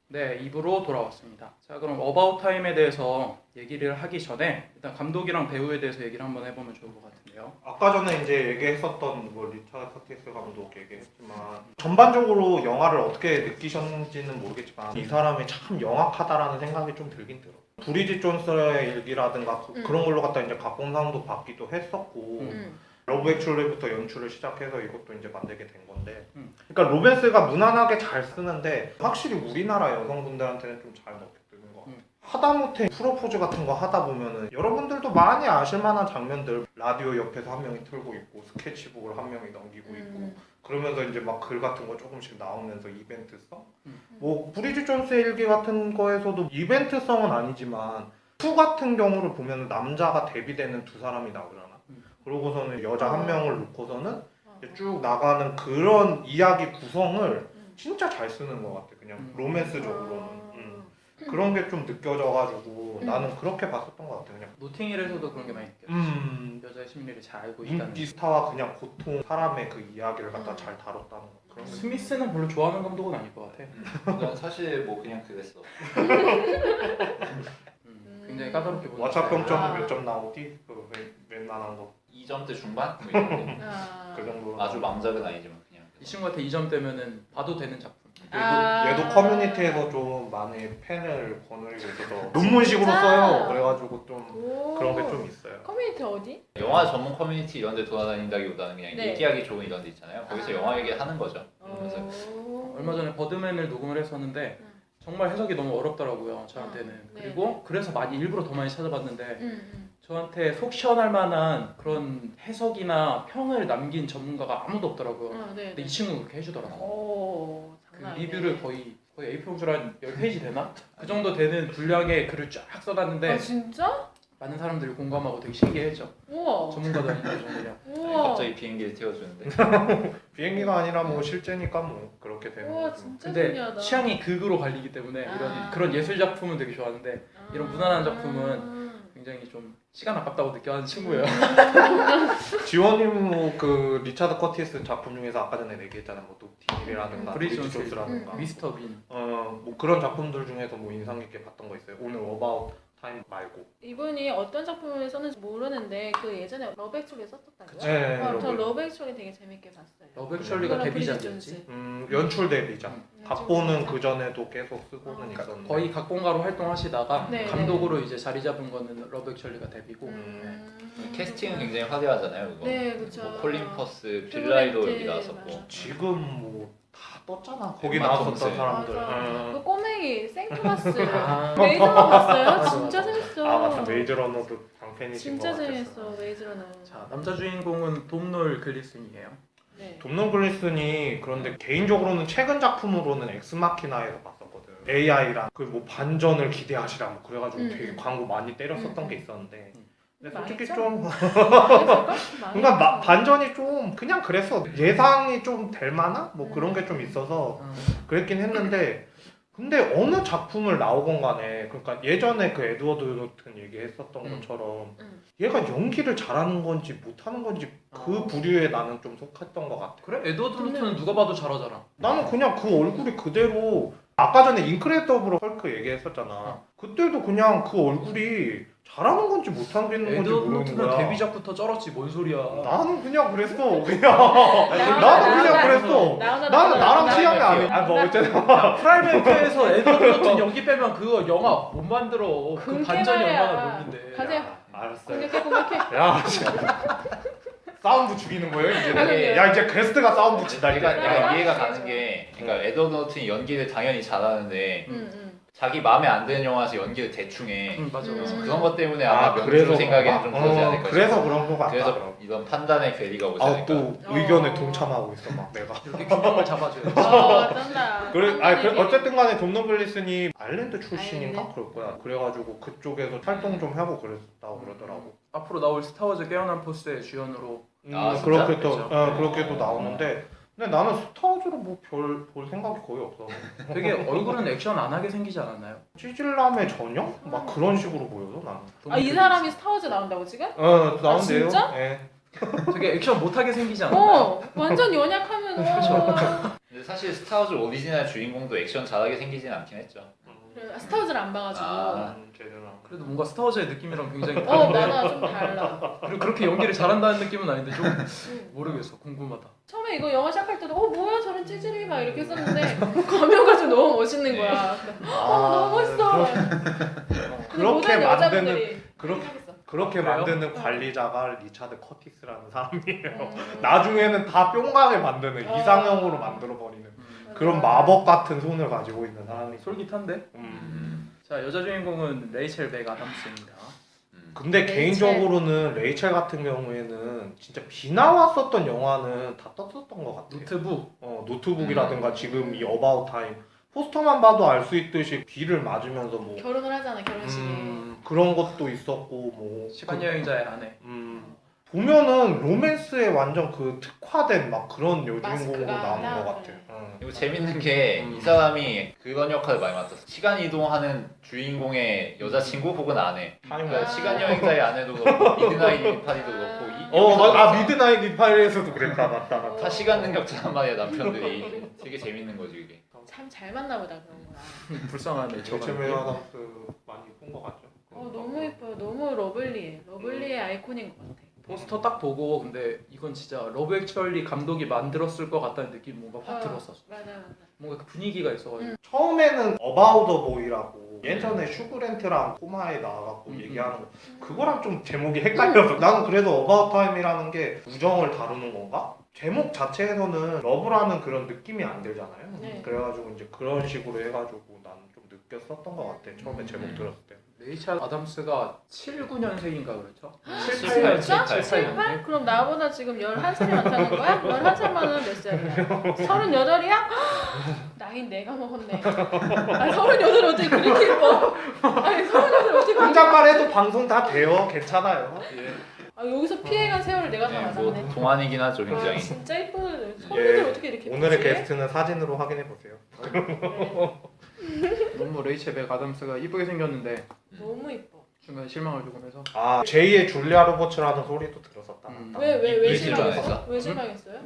네, 2부로 돌아왔습니다. 자, 그럼 어바웃 타임에 대해서 얘기를 하기 전에 일단 감독이랑 배우에 대해서 얘기를 한번 해보면 좋을 것 같은데요. 아까 전에 이제 얘기했었던 뭐 리차드 커티스 감독 얘기했지만 전반적으로 영화를 어떻게 느끼셨는지는 모르겠지만 이 사람이 참 영악하다라는 생각이 좀 들긴 들어. 브리짓 존스의 일기라든가 그런 걸로 갖다 이제 각본상도 받기도 했었고 러브 액츄얼리부터 연출을 시작해서 이것도 이제 만들게 된 건데 그러니까 로맨스가 무난하게 잘 쓰는데 확실히 우리나라 여성분들한테는 좀 잘 먹히는 것 같아요. 하다못해 프로포즈 같은 거 하다 보면은 여러분들도 많이 아실 만한 장면들 라디오 옆에서 한 명이 틀고 있고 스케치북을 한 명이 넘기고 있고 그러면서 이제 막 글 같은 거 조금씩 나오면서 이벤트성? 뭐 브리짓 존스의 일기 같은 거에서도 이벤트성은 아니지만 투 같은 경우를 보면 남자가 대비되는 두 사람이 나오잖아. 그러고서는 여자 한 명을 놓고서는 쭉 나가는 그런 이야기 구성을 진짜 잘 쓰는 것 같아. 그냥 로맨스적으로는. 그런 게 좀 느껴져가지고 나는 그렇게 봤었던 것 같아. 그냥 노팅힐에서도 그런 게 많이 느껴졌어. 여자의 심리를 잘 알고 있다는. 인기 스타와 그냥 보통 사람의 그 이야기를 갖다 잘 다뤘다는 거. 그런 거. 스미스는 별로 좋아하는 감독은 아닐 것 같아. 난 사실 뭐 그냥 그랬어. 굉장히 까다롭게 보는. 와차평점은 몇 점 나오디? 그 웬만한 거. 2점대 중반? 뭐 이 정도. 그 정도로. 아주 망작은 아니지만 그냥. 이 친구한테 2점 되면은 봐도 되는 작품. 얘도 커뮤니티에서 좀 많이 팬을 거느리고 있어서 논문식으로 써요. 그래가지고 좀 그런 게 좀 있어요. 커뮤니티 어디? 영화 전문 커뮤니티 이런 데 돌아다닌다기보다는 그냥 네. 얘기하기 좋은 이런 데 있잖아요. 거기서 영화 얘기하는 거죠. 그래서 얼마 전에 버드맨을 녹음을 했었는데 정말 해석이 너무 어렵더라고요, 저한테는. 네, 그리고 그래서 일부러 더 많이 찾아봤는데 저한테 속 시원할 만한 그런 해석이나 평을 남긴 전문가가 아무도 없더라고요. 네. 근데 이 친구는 그렇게 해주더라고요. 오, 그 장난 아니네. 리뷰를 거의 A4용지로 한 10페이지 되나? 그 정도 되는 분량의 글을 쫙 써놨는데 아 진짜? 많은 사람들이 공감하고 되게 신기해했죠. 우와. 전문가도 아니고 그 정도냐. 우와. 갑자기 비행기를 태워주는데. 비행기가 아니라 뭐 실제니까 뭐 그렇게 되는 우와 거죠. 진짜 근데 신기하다. 취향이 극으로 갈리기 때문에 이런 그런 예술 작품은 되게 좋아하는데 이런 무난한 작품은 굉장히 좀 시간 아깝다고 느껴하는 친구예요. 지원님 뭐그 리차드 커티스 작품 중에서 아까 전에 얘기했잖아요. 뭐 노팅힐이라든가 브리짓 브리짓 존스라든가 미스터 빈. 뭐 그런 작품들 중에서 뭐 인상 깊게 봤던 거 있어요. 오늘 어바웃 타임 말고. 이분이 어떤 작품을 썼는지 모르는데 그 예전에 러브 액츄얼리 썼었다고요? 네, 저 러브 액츄얼리 되게 재밌게 봤어요. 러브 액츄얼리가 그거랑 데뷔작이었지. 연출 데뷔작. 각본은 연출 그 전에도 계속 쓰고는 있었는데. 거의 각본가로 활동하시다가 네, 감독으로 이제 자리 잡은 거는 러브 액츄얼리가 데뷔고. 캐스팅은 굉장히 화려하잖아요. 그거. 네, 그쵸. 뭐 콜린 퍼스, 빌라이도 여기 맞아. 나왔었고. 지금 뭐 다 떴잖아. 거기 엠마 나왔었던 톰슨. 사람들. 맞아. 그 꼬맹이 생토마스 아. 메이즈 러너 봤어요? 맞아, 진짜 맞아. 재밌어. 아 맞다. 메이저 러너도 방팬이신 진짜 것 같았어. 재밌어 메이즈 러너. 자, 남자 주인공은 돔놀 글리슨이에요. 네. 돔넌 글리슨이 그런데 개인적으로는 최근 작품으로는 엑스마키나에서 봤었거든. AI랑 그 뭐 반전을 기대하시라 뭐 그래가지고 되게 광고 많이 때렸었던 게 있었는데 근데 솔직히 망했죠? 좀 그러니까 그러니까 반전이 좀 그냥 그랬어. 예상이 좀 될 만한 뭐 그런 게 좀 있어서 그랬긴 했는데 근데 어느 작품을 나오건 간에 그러니까 예전에 그 에드워드 노튼 얘기했었던 것처럼 얘가 연기를 잘하는 건지 못하는 건지 그 부류에 나는 좀 속했던 것 같아. 그래? 에드워드 노튼은 누가 봐도 잘하잖아. 나는 그냥 그 얼굴이 그대로 아까 전에 인크레더블 헐크 얘기했었잖아. 그때도 그냥 그 얼굴이 잘하는 건지 못하는 건지 에드워드 모르는 노튼은 거야. 데뷔작부터 쩔었지 뭔 소리야. 나는 그냥 그랬어. 그냥 나는 그냥 그랬어. 나는 나랑 취향이 아니야. 뭐 어쨌든 프라이베이트에서 에드워드 노튼 연기 빼면 그거 영화 못 만들어. 그 반전이 얼마나 묘인데. 가세요. 알았어. 공격해. 야, 사운드 죽이는 거예요 이제. 그러게요. 야 이제 게스트가 사운드 치다 이제. 내가 이해가 가는 게 그러니까 에드워드 노튼이 연기를 당연히 잘하는데 응. 자기 마음에 안 드는 영화에서 연기를 대충 해. 맞아. 그런 것 때문에 아마 명주 생각에는 좀 그러지 않을까 그래서 그런 거 같다. 그래서 이런 판단의 괴리가 오지 않을까. 또 의견에 동참하고 있어 막 내가. 이렇게 균형을 잡아줘요. 쩐다. 어쨌든 간에 돔넌 글리슨이 아일랜드 출신인가 아일랜드? 그럴 거야. 그래가지고 그쪽에서 활동 좀 하고 그랬다고 그러더라고. 앞으로 나올 스타워즈 깨어난 포스의 주연으로. 아, 진짜? 그렇게 또 그렇죠. 그렇게도 나오는데 근데 나는 스타워즈로 뭐 별 볼 생각이 거의 없어. 되게 얼굴은 액션 안 하게 생기지 않았나요? 찌질남의 전형? 막 그런 식으로 보여서 나는. 이 사람이 스타워즈 나온다고 지금? 나온대요. 진짜? 예. 되게 액션 못하게 생기지 않았나요? 완전 연약하면. 그렇죠. 근데 사실 스타워즈 오리지널 주인공도 액션 잘하게 생기진 않긴 했죠. 그래, 스타워즈를 안 봐가지고. 제대로 안 그래도 뭔가 스타워즈의 느낌이랑 굉장히 맞아 좀 달라. 그리고 그렇게 연기를 잘한다는 느낌은 아닌데 좀 모르겠어. 궁금하다. 처음에 이거 영화 시작할 때도 뭐야 저런 찌질이 막 이렇게 했었는데 가면 가지고 너무 멋있는 거야. 너무 멋있어. 근데 그렇게 모든 만드는 여자분들이 그렇게 생각했어. 그렇게 그래요? 만드는 관리자가 리차드 커티스라는 사람이에요. 음. 나중에는 다 뿅하게 만드는 이상형으로 만들어 버리는 그런 마법 같은 손을 가지고 있는 사람이. 솔깃한데? 자, 여자 주인공은 레이첼 맥 아담스입니다. 근데 레이첼. 개인적으로는 레이첼 같은 경우에는 진짜 비 나왔었던 영화는 다 떴었던 것 같아요. 노트북. 노트북이라든가 지금 이 어바웃 타임 포스터만 봐도 알 수 있듯이 비를 맞으면서 뭐 결혼을 하잖아 결혼식에. 그런 것도 있었고 뭐 시간 여행자의 아내. 보면은 로맨스에 완전 그 특화된 막 그런 여주인공으로 마스크가 나오는 하나, 것 같아요. 그리고 재밌는 게 이 사람이 그런 역할을 많이 맡았어. 시간 이동하는 주인공의 여자친구 혹은 아내. 타임 그러니까 아. 시간 여행자의 아내도 그렇고 미드나잇 리파리도 그렇고 미드나잇 리파이에서도 그랬다 맞다. 다 시간 능력자란 말이야 남편들이. 되게 재밌는 거지 그게. 참 잘 맞나 보다 그런 거야. 불쌍하네. 저가. 레이첼 메아담스 많이 본 것 같죠. 너무 예뻐요. 너무 러블리해. 러블리의 아이콘인 것 같아. 포스터 딱 보고 근데 이건 진짜 러브 액츄얼리 감독이 만들었을 것 같다는 느낌이 뭔가 확 들었었어. 맞아. 뭔가 그 분위기가 있어가지고. 처음에는 어바웃 더 보이라고 예전에 슈그랜트랑 코마에 나와갖고 얘기하는 거 그거랑 좀 제목이 헷갈려서 나는 그래도 어바웃 타임이라는 게 우정을 다루는 건가? 제목 자체에서는 러브라는 그런 느낌이 안 들잖아요. 네. 그래가지고 이제 그런 식으로 해가지고 나는 좀 느꼈었던 것 같아. 처음에 제목 들었을 때. 레이첼 아담스가 7, 9년생인가 그렇죠? 7, 7, 8년. 진짜? 7, 7, 8? 그럼 나보다 지금 11살이 많다는 거야? 11살만은 몇 살이야? 38이야? 나이 내가 먹었네. 아니 38을 어떻게 그렇게 예뻐? 아니 38을 어떻게 그렇게 혼잣말 해도 방송 다 돼요. 괜찮아요. 여기서 피해간 세월을 내가 다 네, 뭐 맞았네. 동안이긴 하죠 굉장히. 진짜 예쁘네. 서른들 어떻게 이렇게 오늘의 예쁘지? 게스트는 사진으로 확인해 보세요. 너무 레이첼 맥 아담스가 이쁘게 생겼는데 너무 예뻐. 중간에 실망을 조금 해서. 제2의 줄리아 로버츠라는 소리도 들었었다. 왜 이 실망했어? 실망했어? 왜 실망했어요?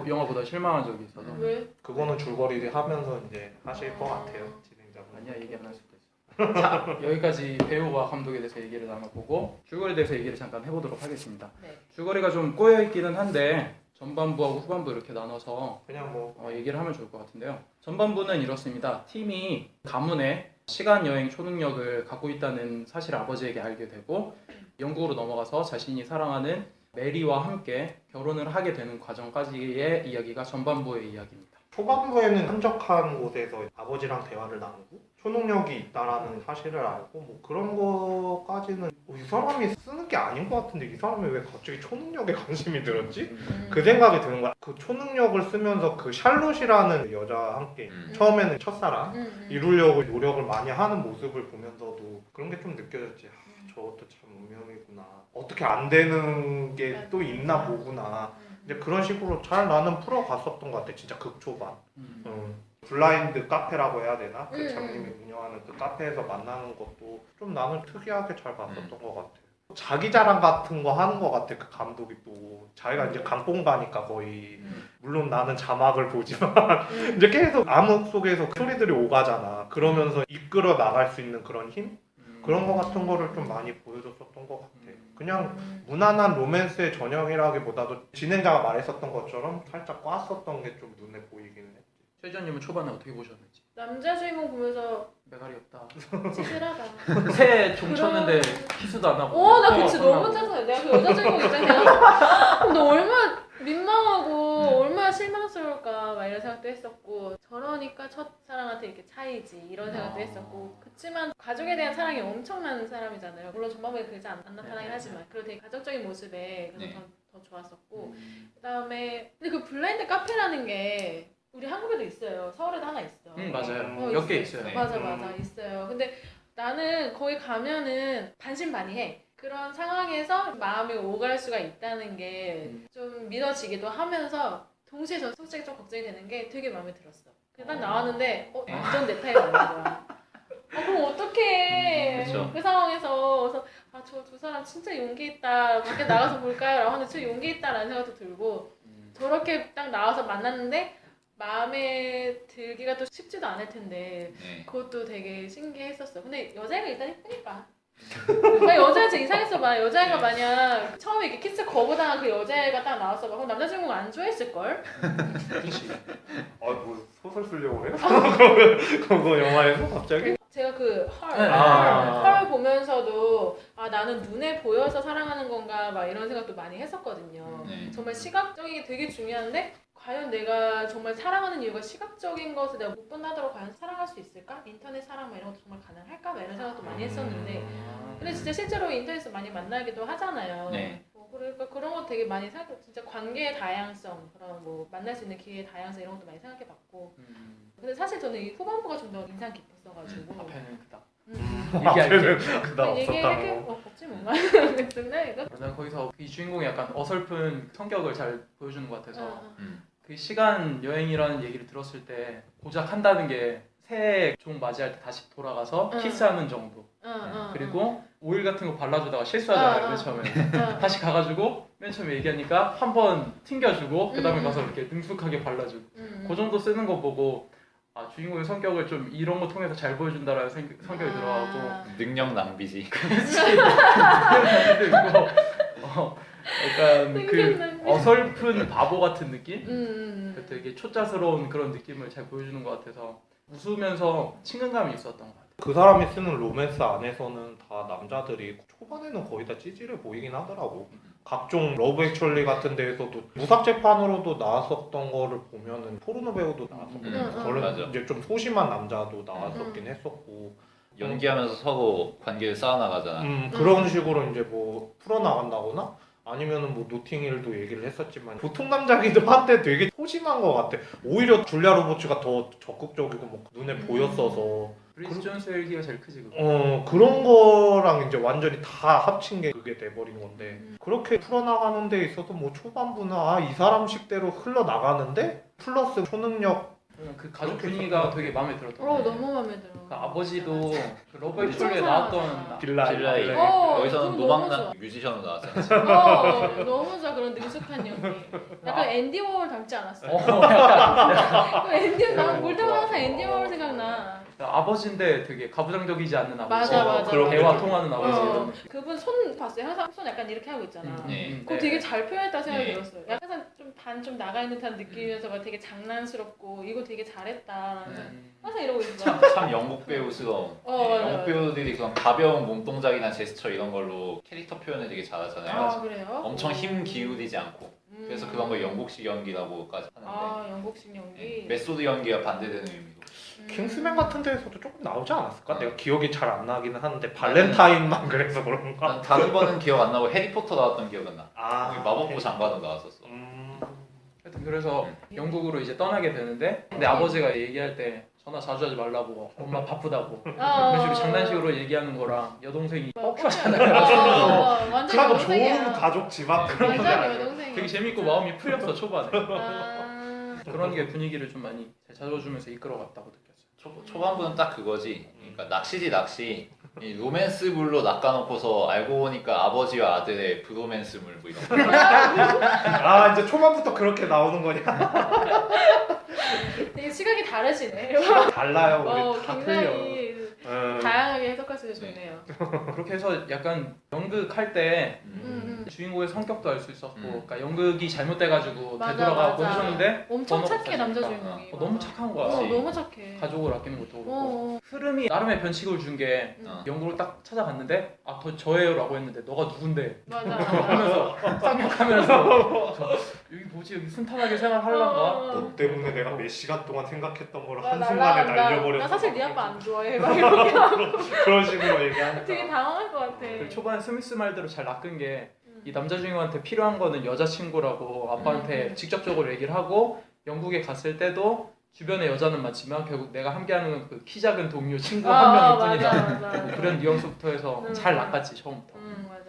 영화보다 실망한 적이 있어서. 왜? 그거는 줄거리 하면서 이제 하실 것 같아요. 진행자분. 아니야, 얘기 안 할 수도 있어. 자, 여기까지 배우와 감독에 대해서 얘기를 나눠보고 줄거리에 대해서 얘기를 잠깐 해보도록 하겠습니다. 네. 줄거리가 좀 꼬여있기는 한데 전반부하고 후반부 이렇게 나눠서 그냥 뭐 얘기를 하면 좋을 것 같은데요. 전반부는 이렇습니다. 팀이 가문에 시간 여행 초능력을 갖고 있다는 사실을 아버지에게 알게 되고 영국으로 넘어가서 자신이 사랑하는 메리와 함께 결혼을 하게 되는 과정까지의 이야기가 전반부의 이야기입니다. 초반부에는 한적한 곳에서 아버지랑 대화를 나누고 초능력이 있다라는 사실을 알고 뭐 그런 거까지는 이 사람이 쓰는 게 아닌 것 같은데 이 사람이 왜 갑자기 초능력에 관심이 들었지? 그 생각이 드는 거야. 그 초능력을 쓰면서 그 샬롯이라는 여자와 함께 처음에는 첫사랑 이루려고 노력을 많이 하는 모습을 보면서도 그런 게 좀 느껴졌지. 저것도 참 운명이구나. 어떻게 안 되는 게 또 있나 보구나. 이제 그런 식으로 잘 나는 풀어갔었던 것 같아. 진짜 극초반. 블라인드 카페라고 해야 되나? 그 장님이 운영하는 그 카페에서 만나는 것도 좀 나는 특이하게 잘 봤었던 것 같아. 자기 자랑 같은 거 하는 것 같아. 그 감독이 또 자기가 이제 강뽕가니까 거의 물론 나는 자막을 보지만 이제 계속 암흑 속에서 소리들이 오가잖아. 그러면서 이끌어 나갈 수 있는 그런 힘? 그런 거 같은 거를 좀 많이 보여줬었던 것 같아. 그냥 무난한 로맨스의 전형이라기보다도 진행자가 말했었던 것처럼 살짝 꽈었던 게 좀 눈에 보이긴 해. 최지현님은 초반에 어떻게 보셨는지? 남자 주인공 보면서 메갈이 없다. 찌질하다. 새 종쳤는데 키스도 안 하고. 나 그치 너무 짜증나. 내가 그 여자 주인공 있잖아. 그럼 너 얼마나 민망하고 얼마나 실망스러울까 막 이런 생각도 했었고 저러니까 첫사랑한테 이렇게 차이지 이런 생각도 했었고 그치만 가족에 대한 사랑이 엄청난 사람이잖아요. 물론 전반부에 그러지 안 나타나긴 하지만 그리고 되게 가족적인 모습에 그래서 더 좋았었고 그다음에 근데 그 블라인드 카페라는 게 우리 한국에도 있어요. 서울에도 하나 있어. 맞아요. 몇 개 있어요. 네. 맞아 있어요. 근데 나는 거기 가면은 반신반의해. 그런 상황에서 마음이 오갈 수가 있다는 게 좀 믿어지기도 하면서 동시에 저 솔직히 좀 걱정이 되는 게 되게 마음에 들었어. 그래서 딱 나왔는데 완전 내 타입 아닌 거야. 그럼 어떡해. 그쵸. 그 상황에서 그래서 저 두 사람 진짜 용기 있다. 밖에 나가서 볼까요? 라고 하는데 진짜 용기 있다라는 생각도 들고 저렇게 딱 나와서 만났는데 마음에 들기가 또 쉽지도 않을 텐데 네. 그것도 되게 신기했었어. 근데 여자애가 일단 예쁘니까. 그러니까 여자애 진짜 이상했어 봐. 여자애가 만약 처음에 이렇게 키스 거부당한 그 여자애가 딱 나왔어 봐. 그럼 남자친구가 안 좋아했을걸? 그렇지. 아뭐 소설 쓰려고 해? 그거 영화에서 갑자기? 제가 그 네. 헐 보면서도 아 나는 눈에 보여서 사랑하는 건가 막 이런 생각도 많이 했었거든요. 네. 정말 시각적인 게 되게 중요한데 과연 내가 정말 사랑하는 이유가 시각적인 것을 내가 못 본다더라도 과연 사랑할 수 있을까? 인터넷 사랑 막 이런 것도 정말 가능할까? 막 이런 생각도 많이 했었는데 근데 진짜 실제로 인터넷에서 많이 만나기도 하잖아요. 네. 그러니까 그런 거 되게 많이 생각 진짜 관계의 다양성 그런 뭐 만날 수 있는 기회의 다양성 이런 것도 많이 생각해봤고 근데 사실 저는 이 후반부가 좀 더 인상 깊었어가지고 앞에는 그다. 앞에는 얘기할게. 그다 얘기할게 없었다고. 없지 뭔가 근데 이거 저는 거기서 이 주인공이 약간 어설픈 성격을 잘 보여주는 것 같아서 어. 그 시간 여행이라는 얘기를 들었을 때 고작 한다는 게 새해 종 맞이할 때 다시 돌아가서 응. 키스하는 정도. 그리고 오일 같은 거 발라주다가 실수하잖아요. 맨 처음에. 다시 가가지고 맨 처음에 얘기하니까 한 번 튕겨주고 그 다음에 가서 이렇게 능숙하게 발라주고 그 정도 쓰는 거 보고 아 주인공의 성격을 좀 이런 거 통해서 잘 보여준다라는 성격이 들어가고 능력 낭비지. 그리고 약간 그 생각나네. 어설픈 바보 같은 느낌? 음. 되게 초짜스러운 그런 느낌을 잘 보여주는 것 같아서 웃으면서 친근감이 있었던 것 같아요. 그 사람이 쓰는 로맨스 안에서는 다 남자들이 초반에는 거의 다 찌질해 보이긴 하더라고. 각종 러브 액츄얼리 같은 데에서도 무삭제판으로도 나왔었던 거를 보면은 포르노 배우도 나왔었고 맞아. 그런 이제 좀 소심한 남자도 나왔었긴 했었고 연기하면서 서로 관계를 쌓아나가잖아. 그런 식으로 이제 뭐 풀어나간다거나 아니면은 뭐 노팅힐도 얘기를 했었지만 보통 남자기도 한데 되게 소심한 것 같아. 오히려 줄리아 로버츠가 더 적극적이고 뭐 눈에 보였어서 브리스 존스 헬기가 제일 크지 그거. 그런 거랑 이제 완전히 다 합친 게 그게 돼버린 건데 그렇게 풀어나가는 데 있어서 뭐 초반부는 아 이 사람 식대로 흘러나가는데 플러스 초능력 그 가족 그렇게 분위기가 되게 마음에 들었던 것 같아요. 너무 마음에 들어. 그 아버지도 그 러브 엄청 액츄얼리에 사랑하잖아. 나왔던 빌라이. 어, 여기서는 그거 너무 노망난 좋아. 뮤지션으로 나왔잖아. 너무 좋아 그런 능숙한 연기. 약간 앤디 워홀 닮지 않았어? 약간 앤디 나볼 때마다 항상 앤디 워홀 생각나. 아버지인데 되게 가부장적이지 않는 아버지. 맞아, 맞아. 그런 맞아. 대화 통하는 아버지. 어, 그분 손 봤어요? 항상 손 약간 이렇게 하고 있잖아. 네. 그거 되게 잘 표현했다 생각이 네. 들었어요. 약간 좀 나가 있는 듯한 느낌이면서 되게 장난스럽고 이거 되게 잘했다. 항상 이러고 있어. 참 영국 배우스러운. 맞아, 영국 맞아. 배우들이 그런 가벼운 몸동작이나 제스처 이런 걸로 캐릭터 표현을 되게 잘하잖아요. 아 그래요? 엄청 힘 기울이지 않고. 그래서 그런 걸 영국식 연기라고까지 하는데 아 영국식 연기. 네. 메소드 연기와 반대되는 의미로. 킹스맨 같은 데에서도 조금 나오지 않았을까? 내가 기억이 잘 안 나기는 하는데 발렌타인만 그래서 그런가? 난 다른 거는 기억 안 나고 해리포터 나왔던 기억은 나. 아 마법부 장관으로 나왔었어. 하여튼 그래서 영국으로 이제 떠나게 되는데 근데 아버지가 얘기할 때 전화 자주 하지 말라고 엄마 바쁘다고 그런 식으로 장난식으로 얘기하는 거랑 여동생이 뻑큐하잖아요. 완전 그하고 여동생이야. 좋은 가족 집안 그런 거지 완전 않아요? 여동생이야. 되게 재밌고 마음이 풀렸어 초반에. 아, 그런 게 분위기를 좀 많이 잘 잡아주면서 이끌어갔다고 느꼈어요. 초반부는 딱 그거지. 그러니까 낚시지 낚시. 이 로맨스물로 낚아놓고서 알고 보니까 아버지와 아들의 브로맨스물 뭐 이런 거. 아 이제 초반부터 그렇게 나오는 거냐? 되게 시각이 다르시네. 달라요 우리 다 틀려. 굉장히 음. 다양하게 해석할 수 있어서 좋네요. 그렇게 해서 약간 연극할 때 음. 주인공의 성격도 알 수 있었고 음. 그러니까 연극이 잘못돼가지고 맞아, 되돌아가고 맞아. 해줬는데 엄청 번호가 착해 없으니까. 남자 주인공이. 너무 착한 거야. 너무 착해. 가족을 아끼는 것도 그렇고 어. 흐름이 나름의 변칙을 준 게 어. 영국을 딱 찾아갔는데 아 저예요라고 했는데 너가 누군데 맞아. 하면서 쌍욕하면서 여기 뭐지 여기 순탄하게 생활하려나 너 때문에 내가 몇 시간 동안 생각했던 걸 나 한순간에 날려버렸어. 나 사실 네 아빠 안 좋아해. 막 이렇게 그런 식으로 얘기하니까 되게 당황할 것 같아. 그리고 초반에 스미스 말대로 잘 낚은 게 이 남자 주인공한테 필요한 거는 여자친구라고 아빠한테 직접적으로 얘기를 하고 영국에 갔을 때도 주변에 여자는 많지만 결국 내가 함께하는 그 키 작은 동료 친구 한 명일 뿐이다. 맞아. 뭐 그런 뉘앙스부터 해서 잘 낚았지 처음부터. 맞아.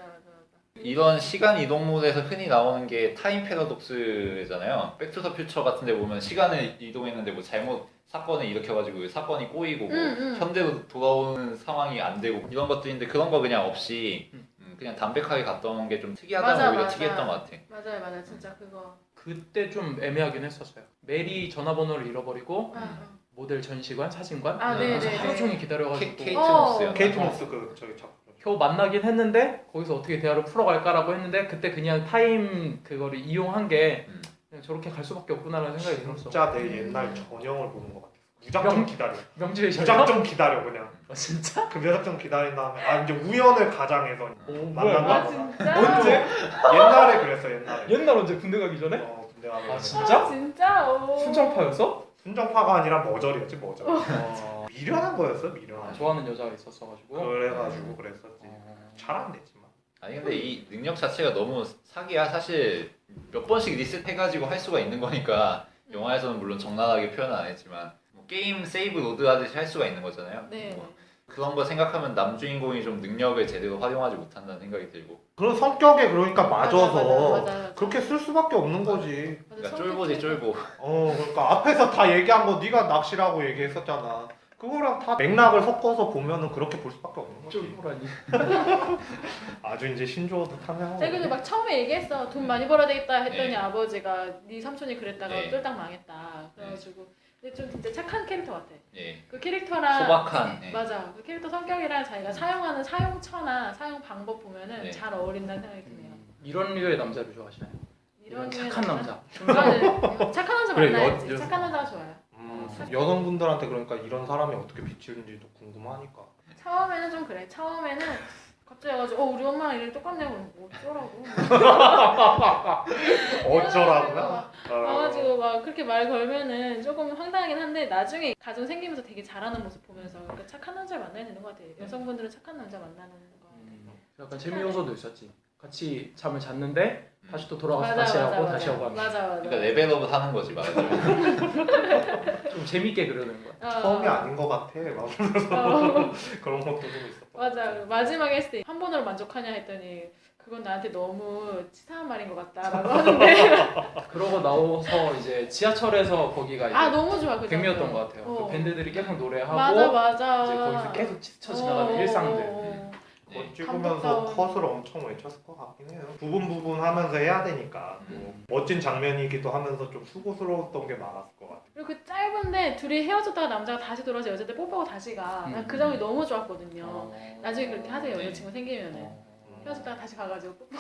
이런 시간 이동물에서 흔히 나오는 게 타임 패러독스잖아요. 백투더퓨처 같은 데 보면 시간을 이동했는데 뭐 잘못 사건을 일으켜가지고 사건이 꼬이고 뭐 현대로 돌아오는 상황이 안 되고 이런 것들인데 그런 거 그냥 없이 그냥 담백하게 갔던 게 좀 특이하다면 맞아, 오히려 맞아. 특이했던 것 같아. 맞아요 진짜 그거. 그때 좀 애매하긴 했었어요. 메리 전화번호를 잃어버리고 모델 전시관, 사진관 네네네. 그래서 하루 종일 기다려가지고 케이트 어. 모스였나? 케이트 모스 그 저기 작품. 겨우 만나긴 했는데 거기서 어떻게 대화를 풀어갈까라고 했는데 그때 그냥 타임 그거를 이용한 게 그냥 저렇게 갈 수밖에 없구나라는 생각이 들었어. 진짜 내 옛날 전형을 보는 것 같아. 무작정 기다려. 명주의 무작정 기다려 그냥. 진짜? 그 무작정 기다린 다음에 이제 우연을 가장해서 뭐야, 아 만난다거나. 진짜? 언제? 옛날에 그랬어 옛날에. 옛날 언제 군대 가기 전에? 군대 가면. 아, 진짜? 아, 진짜? 오. 순정파였어? 순정파가 아니라 머저리였지 머저리. 미련한 거였어 미련한. 좋아하는 여자가 있었어가지고 그래가지고 그랬었지. 잘 안 됐지만. 아니 근데 이 능력 자체가 너무 사기야. 사실 몇 번씩 리셋해가지고 할 수가 있는 거니까 영화에서는 물론 적나라하게 표현은 안 했지만 뭐 게임 세이브 로드 하듯이 할 수가 있는 거잖아요. 네. 뭐 그런 거 생각하면 남주인공이 좀 능력을 제대로 활용하지 못한다는 생각이 들고 그런 성격에 그러니까 맞아서 맞아. 그렇게 쓸 수밖에 없는 거지. 그러니까 쫄보지 쫄보. 그러니까 앞에서 다 얘기한 거 네가 낚시라고 얘기했었잖아. 그거랑 다 맥락을 섞어서 보면은 그렇게 볼 수밖에 없는 거지. 쫄보라니. 아주 이제 신조어도 탐내하고. 제가 근데 막 처음에 얘기했어. 돈 많이 벌어야 되겠다 했더니 네. 아버지가 네 삼촌이 그랬다가 네. 쫄딱 망했다. 그래가지고 근데 좀 진짜 착한 캐릭터 같아. 예. 그 캐릭터랑 소박한. 예. 맞아. 그 캐릭터 성격이랑 자기가 사용하는 사용처나 사용 방법 보면은 네. 잘 어울린다는 생각이 드네요. 이런 류의 남자를 좋아하시나요? 이런 착한 남자. 맞아요. 착한 남자 그래, 만나야지. 여- 착한 남자가 좋아요. 여성분들한테 그러니까 이런 사람이 어떻게 비치는지도 궁금하니까. 처음에는 좀 그래. 처음에는 갑자기 와가지고 우리 엄마랑 이름이 똑같냐고 뭐 어쩌라고. 어쩌라고요? 와가지고 막 그렇게 말 걸면은 조금 황당하긴 한데 나중에 가정 생기면서 되게 잘하는 모습 보면서 그러니까 착한 남자를 만나야 되는 것 같아요. 여성분들은 착한 남자 만나는 거. 약간 재미 요소도 있었지. 같이 잠을 잤는데 다시 또 돌아가서 맞아, 다시 맞아, 하고 맞아. 다시 하고 하는. 맞아. 그러니까 레벨업을 하는 거지 말하자면. 좀 재밌게 그려낸 거야. 처음이 아닌 것 같아. 막 어, 그런 것도 좀 있었던. 맞아. 마지막에 했을 때 한 번으로 만족하냐 했더니 그건 나한테 너무 치사한 말인 것 같다라고 하는데 그러고 나와서 이제 지하철에서 거기가 이제 너무 좋아 그 백미였던 장면. 것 같아요. 어. 그 밴드들이 계속 노래하고 맞아. 이제 거기서 계속 스쳐 지나가는 일상들. 그거 네. 찍으면서 감독다운. 컷을 엄청 외쳤을 것 같긴 해요. 부분 하면서 해야 되니까 또 멋진 장면이기도 하면서 좀 수고스러웠던 게 많았을 것 같아요. 그리고 그 짧은데 둘이 헤어졌다가 남자가 다시 돌아와서 여자들 뽀뽀하고 다시 가. 난 그 장면이 너무 좋았거든요. 나중에 그렇게 하세요. 네. 여자친구 생기면은 헤어졌다가 다시 가가지고 뽀뽀.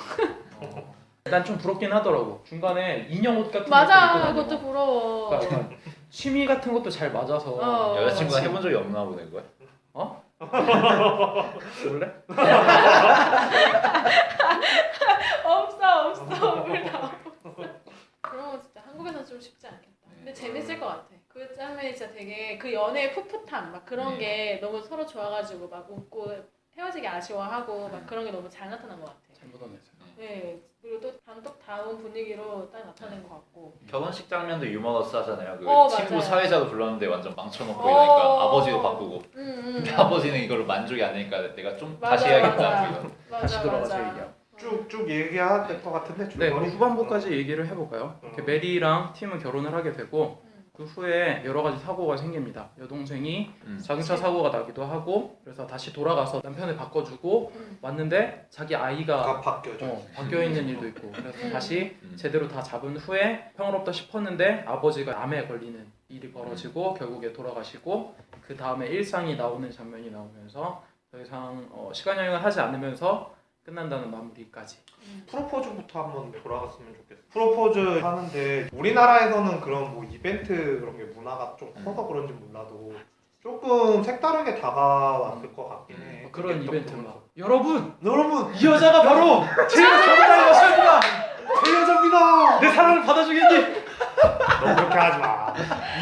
난 좀 부럽긴 하더라고. 중간에 인형 옷 같은 맞아. 것도 입고 그것도 부러워. 다니고. 그러니까 취미 같은 것도 잘 맞아서. 어. 여자친구가 같이- 해본 적이 없나 보네 그걸. 볼래? 없어. 몰라. 그런 거 진짜 한국에서는 좀 쉽지 않겠다. 근데 재밌을 것 같아. 그 장면이 진짜 되게 그 연애의 풋풋함 막 그런 게 너무 서로 좋아가지고 막 웃고 헤어지기 아쉬워하고 막 그런 게 너무 잘 나타난 것 같아. 잘 묻어냈어요. 네. 그리고 또 감독다운 분위기로 딱 나타낸 것 같고. 결혼식 장면도 유머러스하잖아요. 그 친구 맞아요. 사회자로 불렀는데 완전 망쳐놓고 이러니까 아버지도 바꾸고. 근데 음. 아버지는 이걸로 만족이 안 되니까 내가 좀 맞아, 다시 해야겠다. 맞아. 뭐 이런. 다시 돌아가서 맞아. 얘기하고. 쭉쭉 얘기해야 될 것 같은데 네, 줄거리 그럼 후반부까지 얘기를 해볼까요? 이렇게 메리랑 팀은 결혼을 하게 되고 그 후에 여러 가지 사고가 생깁니다. 여동생이 자동차 사고가 나기도 하고 그래서 다시 돌아가서 남편을 바꿔주고 왔는데 자기 아이가 바뀌어져. 바뀌어 있는 일도 있고 그래서 다시 음. 제대로 다 잡은 후에 평화롭다 싶었는데 아버지가 암에 걸리는 일이 벌어지고 결국에 돌아가시고 그 다음에 일상이 나오는 장면이 나오면서 더 이상 시간 여행을 하지 않으면서 끝난다는 마무리까지. 프로포즈부터 한번 돌아갔으면 좋겠어. 프로포즈 하는데 우리나라에서는 그런 뭐 이벤트 그런 게 문화가 좀 커서 그런지 몰라도 조금 색다르게 다가왔을 것 같긴 해. 그런 그게 또 이벤트 보면서. 막 여러분 여러분 이 여자가 바로 제 여자입니다. 제 여자입니다. 내 사랑을 받아주겠니? 너 그렇게 하지 마.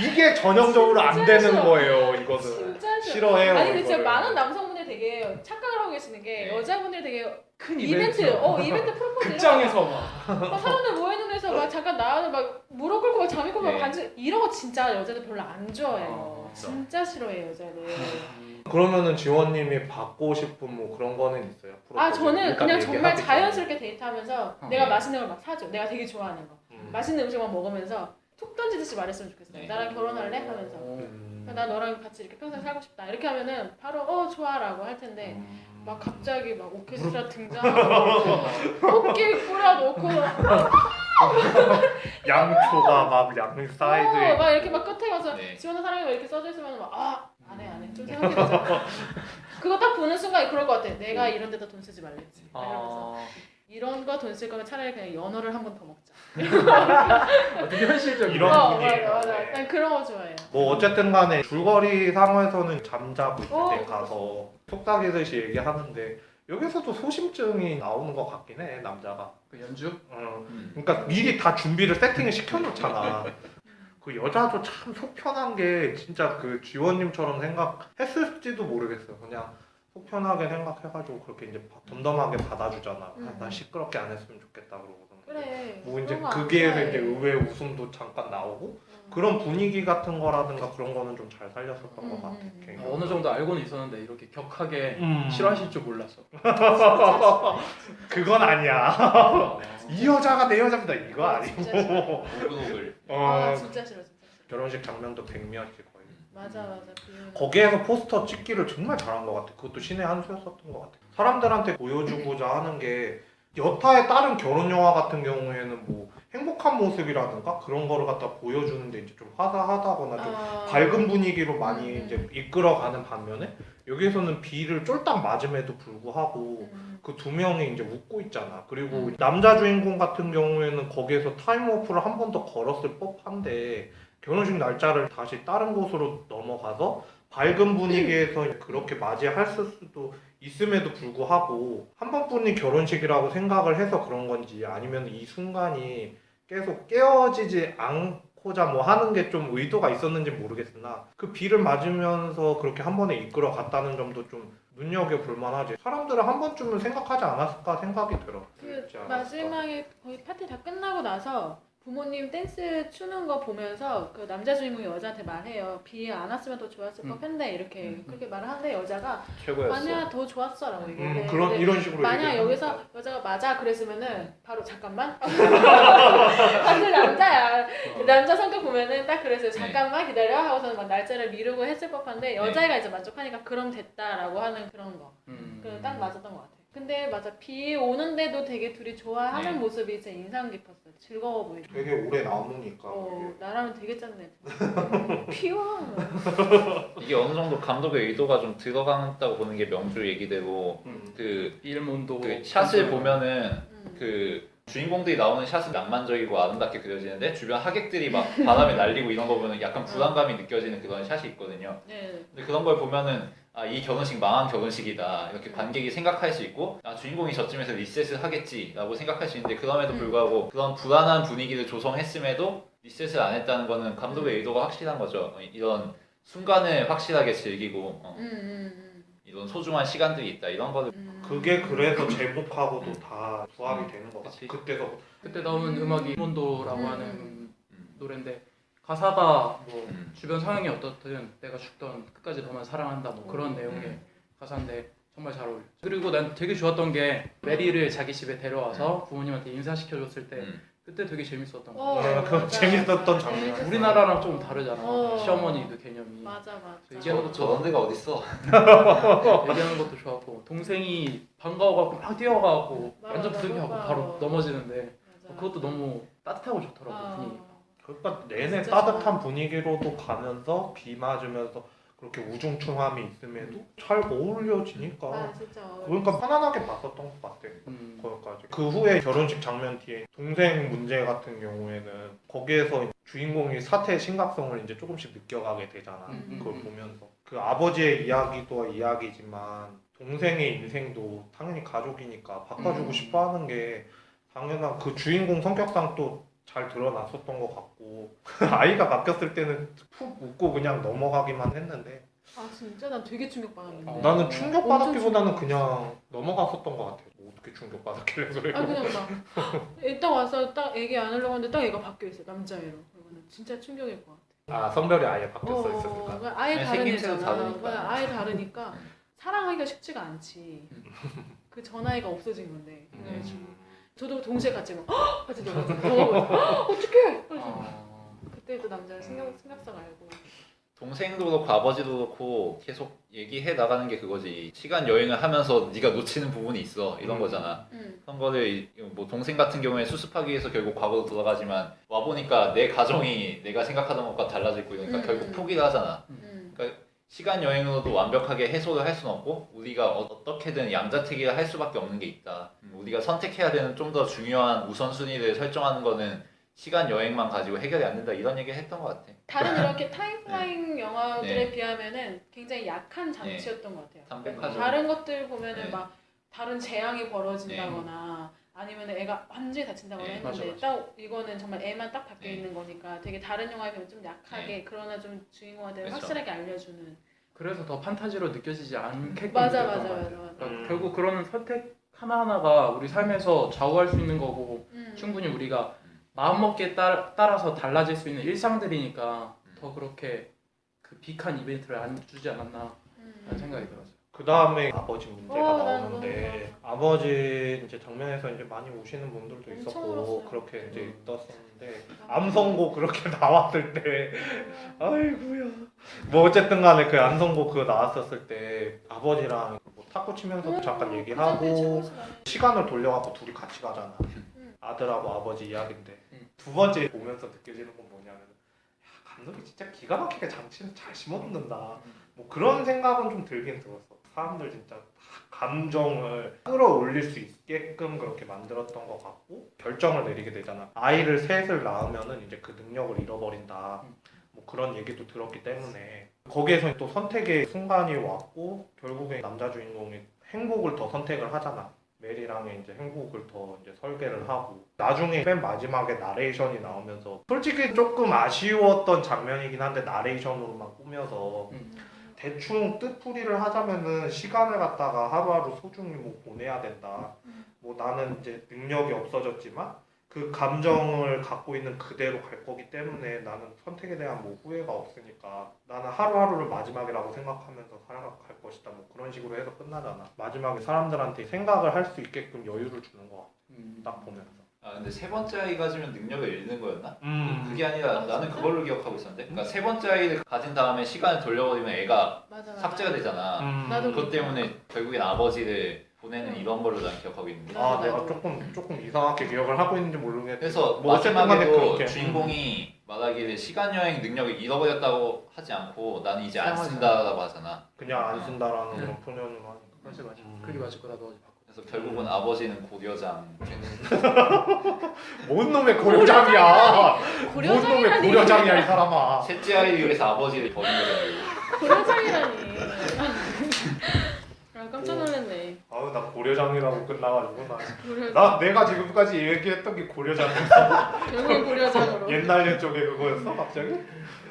이게 전형적으로 안 진짜 되는 싫어. 거예요. 이거는 진짜 싫어. 싫어해요. 아니 근데 진짜 이거를. 많은 남성분들이 되게 착각을 하고 계시는 게 네. 여자분들이 되게 큰 이벤트, 이벤트. 이벤트 프로포즈 극장에서 막 막 사람들 모이는 데서 막 잠깐 나와서 막 무릎 꿇고 막 잠이 꿇고 막 네. 반지 이런 거 진짜 여자들 별로 안 좋아해요. 맞아. 진짜 싫어해요 여자들. 그러면은 지원님이 받고 싶은 뭐 그런 거는 있어요? 아 프로포즈? 저는 일단 그냥 정말 얘기하기 자연스럽게 데이트하면서 어. 내가 네. 맛있는 걸 막 사줘. 내가 되게 좋아하는 거. 전에. 맛있는 음식만 먹으면서 툭 던지듯이 말했으면 좋겠어요. 네. 나랑 결혼할래? 하면서. 음. 나 너랑 같이 이렇게 평생 살고 싶다 이렇게 하면은 바로 좋아라고 할 텐데 막 갑자기 막 오케스트라 등장하고 코끼리 뿌려놓고 양초가 막 양 사이드에 막 이렇게 막 끝에 가서 네. 지원한 사람이 막 이렇게 써져 있으면 막 안해 좀 생각해보자. 그거 딱 보는 순간 그럴 것 같아. 내가 이런 데다 돈 쓰지 말랬지. 이러면서 이런 거 돈 쓸 거면 차라리 그냥 연어를 한 번 더 먹자. 되게 현실적인 이런 분위기. 맞아. 난 그런 거 좋아해요. 뭐 어쨌든 간에 줄거리 상황에서는 잠자고 있을 때 어. 가서 속삭이듯이 얘기하는데 여기서도 소심증이 나오는 것 같긴 해 남자가. 그 연주? 그러니까 미리 다 준비를 세팅을 시켜놓잖아. 그 여자도 참 속편한 게 진짜 그 지원님처럼 생각했을지도 모르겠어요. 그냥 속 편하게 생각해가지고 그렇게 이제 덤덤하게 받아주잖아. 나 시끄럽게 안 했으면 좋겠다 그러고. 그래. 뭐 이제 그런 거안 거기에서 좋아해. 이제 의외의 웃음도 잠깐 나오고 그런 분위기 같은 거라든가 그런 거는 좀 잘 살렸었던 것 같아. 개인적으로. 어느 정도 알고는 있었는데 이렇게 격하게 음. 싫어하실 줄 몰랐어. 그건 아니야. 이 여자가 내 여자입니다. 이거 아니고. 진짜 싫어. 오글오글. 진짜 싫어. 결혼식 장면도 백미였지 거의. 맞아. 비유는. 거기에서 포스터 찍기를 정말 잘한 것 같아. 그것도 신의 한 수였었던 것 같아. 사람들한테 보여주고자 하는 게 여타의 다른 결혼 영화 같은 경우에는 뭐 행복한 모습이라든가 그런 거를 갖다 보여주는데 이제 좀 화사하다거나 좀 밝은 분위기로 많이 이제 이끌어가는 반면에 여기에서는 비를 쫄딱 맞음에도 불구하고 그 두 명이 이제 웃고 있잖아. 그리고 남자 주인공 같은 경우에는 거기에서 타임워프를 한 번 더 걸었을 법한데 결혼식 날짜를 다시 다른 곳으로 넘어가서 밝은 분위기에서 그렇게 맞이할 수도 있음에도 불구하고 한 번뿐인 결혼식이라고 생각을 해서 그런 건지 아니면 이 순간이 계속 깨어지지 않고자 뭐 하는 게 좀 의도가 있었는지 모르겠으나 그 비를 맞으면서 그렇게 한 번에 이끌어 갔다는 점도 좀 눈여겨볼 만하지. 사람들은 한 번쯤은 생각하지 않았을까 생각이 들어. 그 그렇지 않았을까? 마지막에 거의 파티 다 끝나고 나서 부모님 댄스 추는 거 보면서 그 남자 주인공이 여자한테 말해요. 비 안 왔으면 더 좋았을 법한데 이렇게 그렇게 말을 하는데 여자가 최고였어. 아니야 더 좋았어라고 얘기해. 이런 식으로 만약 얘기를 여기서 하니까. 여자가 맞아 그랬으면은 바로 잠깐만. 사실 남자야. 남자 성격 보면은 딱 그랬어요. 잠깐만 기다려 하고서는 막 날짜를 미루고 했을 법한데 여자애가 이제 만족하니까 그럼 됐다라고 하는 그런 거. 딱 맞았던 것 같아. 근데 맞아 비 오는데도 되게 둘이 좋아하는 네. 모습이 진짜 인상 깊었어. 즐거워 보이고. 되게 오래 남으니까. 나라면 되게 짠네. 피워. 이게 어느 정도 감독의 의도가 좀 들어간다고 보는 게 명주 얘기대로 그 일몬도 샷을 보면은 그 주인공들이 나오는 샷은 낭만적이고 아름답게 그려지는데 주변 하객들이 막 바람에 날리고 이런 거 보면 약간 부담감이 느껴지는 그런 샷이 있거든요. 네. 근데 그런 걸 보면은 이 결혼식 망한 결혼식이다 이렇게 관객이 생각할 수 있고 주인공이 저쯤에서 리셋을 하겠지라고 생각할 수 있는데 그럼에도 불구하고 그런 불안한 분위기를 조성했음에도 리셋을 안 했다는 거는 감독의 의도가 확실한 거죠. 이런 순간을 확실하게 즐기고 이런 소중한 시간들이 있다 이런 거를 그게 그래서 제목하고도 다 부합이 되는 것 같아. 그치. 그때 나오는 음악이 일몬도라고 하는 노래인데 가사가 뭐 주변 상황이 어떻든 내가 죽던 끝까지 너만 사랑한다 뭐 그런 내용의 가사인데 정말 잘 어울려. 그리고 난 되게 좋았던 게 메리를 자기 집에 데려와서 부모님한테 인사시켜줬을 때 그때 되게 재밌었던 거 같아. 그 재밌었던 장면. 우리나라랑 좀 다르잖아. 어. 시어머니도 개념이. 맞아. 얘기하는 것도 저런 데가 어딨어. 얘기하는 것도 좋았고 동생이 반가워갖고 막 뛰어가고 맞아, 완전 부득이하고 맞아. 바로 넘어지는데 맞아. 그것도 너무 따뜻하고 좋더라고 분위기가. 그러니까 내내 진짜 따뜻한 분위기로도 가면서 비 맞으면서 그렇게 우중충함이 있음에도 잘 어울려지니까 진짜. 그러니까 편안하게 봤었던 것 같아. 거기까지. 그 후에 결혼식 장면 뒤에 동생 문제 같은 경우에는 거기에서 주인공이 사태의 심각성을 이제 조금씩 느껴가게 되잖아. 그걸 보면서 그 아버지의 이야기도 이야기지만 동생의 인생도 당연히 가족이니까 바꿔주고 싶어하는 게 당연한 그 주인공 성격상 또 잘 드러났었던 것 같고 아이가 바뀌었을 때는 푹 웃고 그냥 넘어가기만 했는데 진짜 난 되게 충격받았는데. 나는 충격받았기보다는 엄청 그냥 넘어갔었던 것 같아. 뭐 어떻게 충격받았길래 그래. 그냥 막 일단 와서 딱 애기 안으려고 하는데 딱 애가 바뀌어 있어 남자애로. 그러면 진짜 충격일 것 같아. 성별이 아예 바뀌었어 있었을까? 아예 아니, 다른 생김새도 애잖아. 다르니까. 아예 다르니까 사랑하기가 쉽지가 않지. 그 전아이가 없어진 건데. 그래가지고 저도 동시에 같이 막 같이 넘어져. 어떡해? 그래서 그때 또 남자의 심각성 알고. 동생도 그렇고 아버지도 그렇고 계속 얘기해 나가는 게 그거지. 시간 여행을 하면서 네가 놓치는 부분이 있어 이런 거잖아. 그런 거를 뭐 동생 같은 경우에 수습하기 위해서 결국 과거로 돌아가지만 와 보니까 내 가정이 내가 생각하던 것과 달라져 있고 이러니까 결국 포기를 하잖아. 그러니까 시간 여행으로도 완벽하게 해소를 할 수는 없고 우리가 어떻게든 양자택일을 할 수밖에 없는 게 있다. 우리가 선택해야 되는 좀 더 중요한 우선순위를 설정하는 거는 시간 여행만 가지고 해결이 안 된다 이런 얘기를 했던 것 같아. 다른 이렇게 타임플라잉 영화들에 네. 비하면은 굉장히 약한 장치였던 것 같아요. 담백하죠. 다른 것들 보면은 네. 막 다른 재앙이 벌어진다거나 아니면 애가 완전히 다친다거나 네. 했는데 맞아. 딱 이거는 정말 애만 딱 박혀 네. 있는 거니까 되게 다른 영화에 비하면 좀 약하게 그러나 좀 주인공한테 그쵸. 확실하게 알려주는. 그래서 더 판타지로 느껴지지 않게끔 맞아 느꼈던 맞아 것 맞아 같아요. 맞아. 그러니까 결국 그런 선택 하나하나가 우리 삶에서 좌우할 수 있는 거고 충분히 우리가 마음먹기에 따라서 달라질 수 있는 일상들이니까 더 그렇게 그 빅한 이벤트를 안 주지 않았나 라는 생각이 들었어요. 그 다음에 아버지 문제가 난 나오는데 너무 아버지 이제 장면에서 이제 많이 우시는 분들도 엄청 있었고 울었어요. 그렇게 이제 떴었는데 암선고 그렇게 나왔을 때 아이고야 뭐 어쨌든 간에 그 암선고 그거 나왔었을 때 아버지랑 뭐 탁구 치면서 잠깐 얘기하고 시간을 돌려갖고 둘이 같이 가잖아. 아들하고 아버지 이야기인데 두 번째 보면서 느껴지는 건 뭐냐면 야, 감독이 진짜 기가 막히게 장치는 잘 심어놓는다. 뭐 그런 생각은 좀 들긴 들었어. 사람들 진짜 다 감정을 끌어올릴 수 있게끔 그렇게 만들었던 것 같고 결정을 내리게 되잖아. 아이를 셋을 낳으면은 이제 그 능력을 잃어버린다. 뭐 그런 얘기도 들었기 때문에 거기에서 또 선택의 순간이 왔고 결국에 남자 주인공이 행복을 더 선택을 하잖아. 메리랑의 이제 행복을 더 이제 설계를 하고 나중에 맨 마지막에 나레이션이 나오면서 솔직히 조금 아쉬웠던 장면이긴 한데 나레이션으로만 꾸며서 대충 뜻풀이를 하자면은 시간을 갖다가 하루하루 소중히 뭐 보내야 된다. 뭐 나는 이제 능력이 없어졌지만 그 감정을 갖고 있는 그대로 갈 거기 때문에 나는 선택에 대한 뭐 후회가 없으니까 나는 하루하루를 마지막이라고 생각하면서 살아갈 것이다. 뭐 그런 식으로 해서 끝나잖아. 마지막에 사람들한테 생각을 할 수 있게끔 여유를 주는 거 같아. 딱 보면서. 아 근데 세 번째 아이 가지면 능력을 잃는 거였나? 음. 그게 아니라 아, 나는 진짜? 그걸로 기억하고 있었는데 그러니까 세 번째 아이를 가진 다음에 시간을 돌려버리면 애가 맞아, 맞아. 삭제가 되잖아. 나도 그것 때문에 결국엔 아버지를 보내는 이런 걸로 난 기억하고 있는데 아, 맞아, 내가 맞아. 조금 이상하게 기억을 하고 있는지 모르겠는데. 그래서 뭐 어쨌든 간에 마지막에도 그렇게. 주인공이 말하기를 시간 여행 능력을 잃어버렸다고 하지 않고 나는 이제 안 사용하지 쓴다라고 하잖아. 그냥 안 쓴다라는 그런 표현으로 하니까. 맞아. 그게 맞을 거 나도 어제 봤고. 그래서 결국은 아버지는 고려장. 뭔 놈의 고려장이야. 뭔 놈의 고려장이라니. 고려장이야 이 사람아. 셋째 아이를 위해서 아버지를 버린 거잖아. 고려장이라니. 아 깜짝 놀랐네. 아우 나 고려장이라고 끝나가지고 고려. 나 내가 지금까지 얘기했던 게 고려장이었어. 결국 고려장으로. 옛날 쪽에 그거였어 갑자기?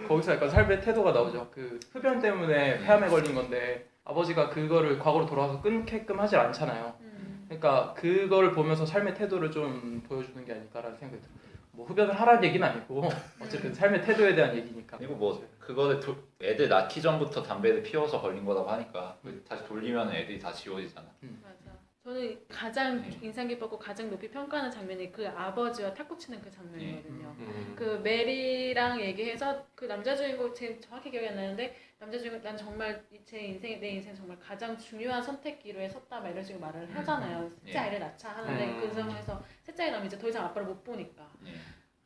거기서 약간 삶의 태도가 나오죠. 그 흡연 때문에 폐암에 걸린 건데 아버지가 그거를 과거로 돌아가서 끊게끔 하질 않잖아요. 그러니까 그거를 보면서 삶의 태도를 좀 보여주는 게 아닐까라는 생각이 들어요. 뭐 흡연을 하라는 얘기는 아니고 어쨌든 삶의 태도에 대한 얘기니까. 그리고 뭐 그거를 애들 낳기 전부터 담배를 피워서 걸린 거라고 하니까 다시 돌리면 애들이 다 지워지잖아. 맞아. 저는 가장 네. 인상 깊었고 가장 높이 평가하는 장면이 그 아버지와 탁구 치는 그 장면이거든요. 음. 그 메리랑 얘기해서 그 남자 주인공 지금 정확히 기억이 안 나는데 남자 주인공 난 정말 제 인생 내 인생 정말 가장 중요한 선택기로에 섰다 막 이런 식으로 말을 하잖아요. 셋째 아이를 낳자 하는데 그 상황에서 셋째 아이 낳으면 이제 더 이상 아빠를 못 보니까 예.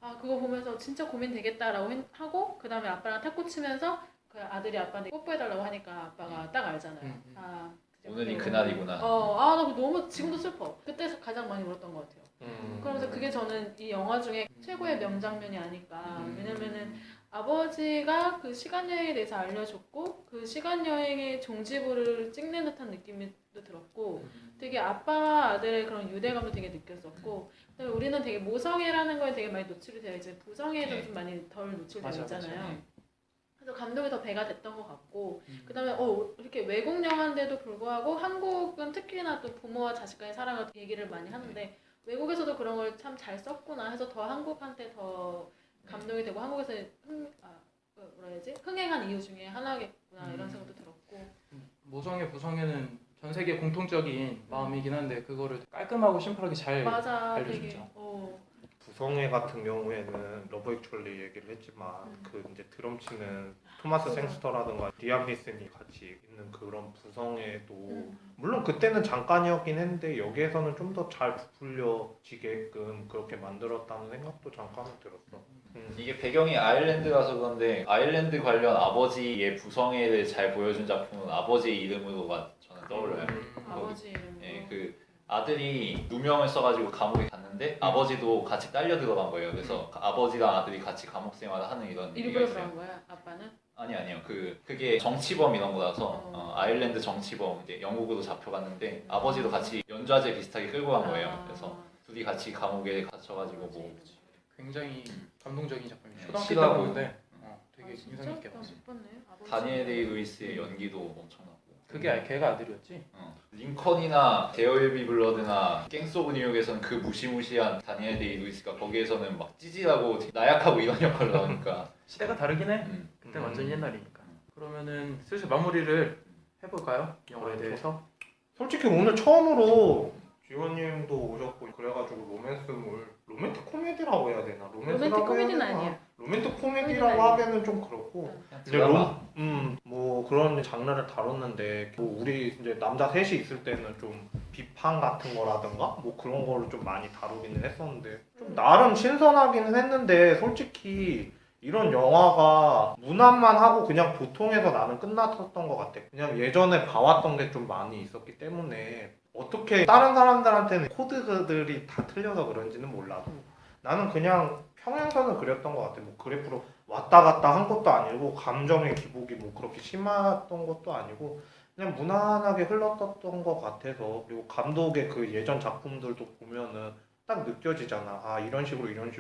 아 그거 보면서 진짜 고민되겠다라고 하고 그 다음에 아빠랑 탁구 치면서 그 아들이 아빠한테 뽀뽀해달라고 하니까 아빠가 딱 알잖아요. 아 오늘이 그날이구나. 나 너무 지금도 슬퍼. 그때 가장 많이 울었던 것 같아요. 음. 그러면서 그게 저는 이 영화 중에 최고의 명장면이 아닐까. 왜냐면은 아버지가 그 시간 여행에 대해서 알려줬고 그 시간 여행의 종지부를 찍는 듯한 느낌도 들었고 되게 아빠 아들의 그런 유대감도 되게 느꼈었고 그다음에 우리는 되게 모성애라는 거에 되게 많이 노출이 되어 이제 부성애에서 좀 많이 덜 노출되어 있잖아요. 그래서 감동이 더 배가 됐던 것 같고 그다음에 이렇게 외국 영화인데도 불구하고 한국은 특히나 또 부모와 자식 간의 사랑을 얘기를 많이 하는데 외국에서도 그런 걸 참 잘 썼구나 해서 더 한국한테 더 감동이 되고 한국에서 흥행한 이유 중에 하나겠구나 이런 생각도 들었고 모성애 부성애는 전 세계 공통적인 마음이긴 한데 그거를 깔끔하고 심플하게 잘 맞아 알려줬죠. 되게 부성애 같은 경우에는 러브 액츄얼리 얘기를 했지만 그 이제 드럼 치는 토마스 생스터라든가 리암 니슨이 같이 있는 그런 부성애도 물론 그때는 잠깐이었긴 했는데 여기에서는 좀 더 잘 부풀려지게끔 그렇게 만들었다는 생각도 잠깐은 들었어. 이게 배경이 아일랜드라서 그런데 아일랜드 관련 아버지의 부성애를 잘 보여준 작품은 아버지의 이름으로가 저는 떠올라요. 아버지 이름. 예, 그 아들이 누명을 써가지고 감옥에 갔는데 아버지도 같이 딸려 들어간 거예요. 그래서 아버지랑 아들이 같이 감옥 생활을 하는 이런 얘기가 일부러 있어요. 그런 거야? 아빠는? 아니요. 그게 정치범 이런 거라서 아일랜드 정치범 이제 영국으로 잡혀갔는데 아버지도 같이 연좌제 비슷하게 끌고 간 거예요. 그래서 둘이 같이 감옥에 갇혀가지고 뭐 굉장히 감동적인 작품이에요. 네, 초등학교 때 실화고. 보는데 되게 진짜? 인상 깊게 나 봤어요. 못 봤네. 아버지. 다니엘 데이 루이스의 연기도 엄청나고 그게 걔가 아들이었지? 링컨이나 데어윌비 블러드나 갱스 오브 뉴욕에서는 그 무시무시한 다니엘 데이 루이스가 거기에서는 막 찌질하고 나약하고 이런 역할을 나오니까 시대가 다르긴 해. 그때 음. 완전 옛날이니까. 그러면은 슬슬 마무리를 해볼까요? 영화에 대해서. 솔직히 오늘 처음으로 지원님도 오셨고 그래가지고 로맨틱 코미디라고 해야 되나? 로맨틱 코미디는 아니야. 로맨틱 코미디라고 코미디는 하기에는 좀 그렇고 그냥 이제 드라마. 뭐 그런 장르를 다뤘는데 뭐 우리 이제 남자 셋이 있을 때는 좀 비판 같은 거라든가 뭐 그런 거를 좀 많이 다루기는 했었는데 좀 나름 신선하기는 했는데 솔직히 이런 영화가 문학만 하고 그냥 보통에서 나는 끝났었던 것 같아. 그냥 예전에 봐왔던 게 좀 많이 있었기 때문에 어떻게 다른 사람들한테는 코드들이 다 틀려서 그런지는 몰라도 나는 그냥 평행선을 그렸던 것 같아. 뭐 그래프로 왔다 갔다 한 것도 아니고 감정의 기복이 뭐 그렇게 심했던 것도 아니고 그냥 무난하게 흘렀던 것 같아서 그리고 감독의 그 예전 작품들도 보면은 딱 느껴지잖아. 아 이런 식으로 이런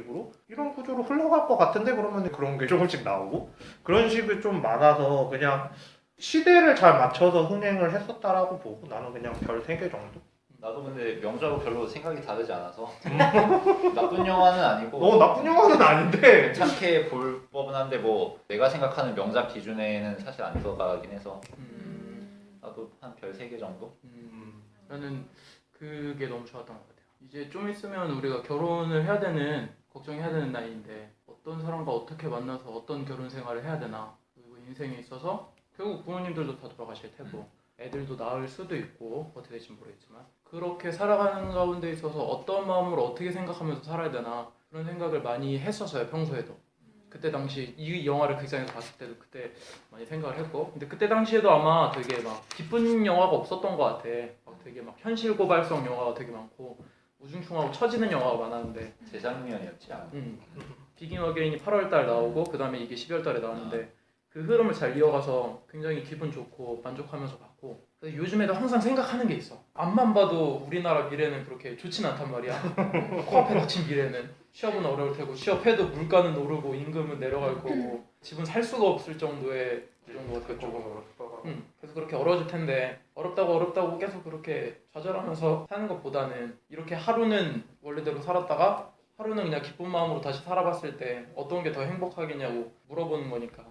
구조로 흘러갈 것 같은데 그러면 그런 게 조금씩 나오고 그런 식이 좀 많아서 그냥 시대를 잘 맞춰서 흥행을 했었다라고 보고 나는 그냥 별 3개 정도? 나도 근데 명주하고 별로 생각이 다르지 않아서 나쁜 영화는 아니고 나쁜 영화는 아닌데 괜찮게 볼 법은 한데 뭐 내가 생각하는 명작 기준에는 사실 안 들어가긴 해서 나도 한 별 3개 정도? 나는 그게 너무 좋았던 것 같아요. 이제 좀 있으면 우리가 결혼을 해야 되는 걱정해야 되는 나이인데 어떤 사람과 어떻게 만나서 어떤 결혼 생활을 해야 되나 그리고 인생에 있어서 결국 부모님들도 다 돌아가실 테고 애들도 낳을 수도 있고 어떻게 될지 모르겠지만 그렇게 살아가는 가운데 있어서 어떤 마음으로 어떻게 생각하면서 살아야 되나 그런 생각을 많이 했었어요. 평소에도. 그때 당시 이 영화를 극장에서 봤을 때도 그때 많이 생각을 했고 근데 그때 당시에도 아마 되게 막 기쁜 영화가 없었던 것 같아. 막 되게 막 현실 고발성 영화가 되게 많고 우중충하고 처지는 영화가 많았는데 재작년이었지 않아? 비긴 어게인이 8월달 나오고 그 다음에 이게 12월달에 나왔는데 그 흐름을 잘 이어가서 굉장히 기분 좋고 만족하면서 봤고 그래서 요즘에도 항상 생각하는 게 있어. 앞만 봐도 우리나라 미래는 그렇게 좋진 않단 말이야. 코앞에 닥친 미래는 취업은 어려울 테고 취업해도 물가는 오르고 임금은 내려갈 거고 집은 살 수가 없을 정도의 그 정도가 될 거고 그래서 그렇게 어려워질 텐데 어렵다고 계속 그렇게 좌절하면서 사는 것보다는 이렇게 하루는 원래대로 살았다가 하루는 그냥 기쁜 마음으로 다시 살아봤을 때 어떤 게 더 행복하겠냐고 물어보는 거니까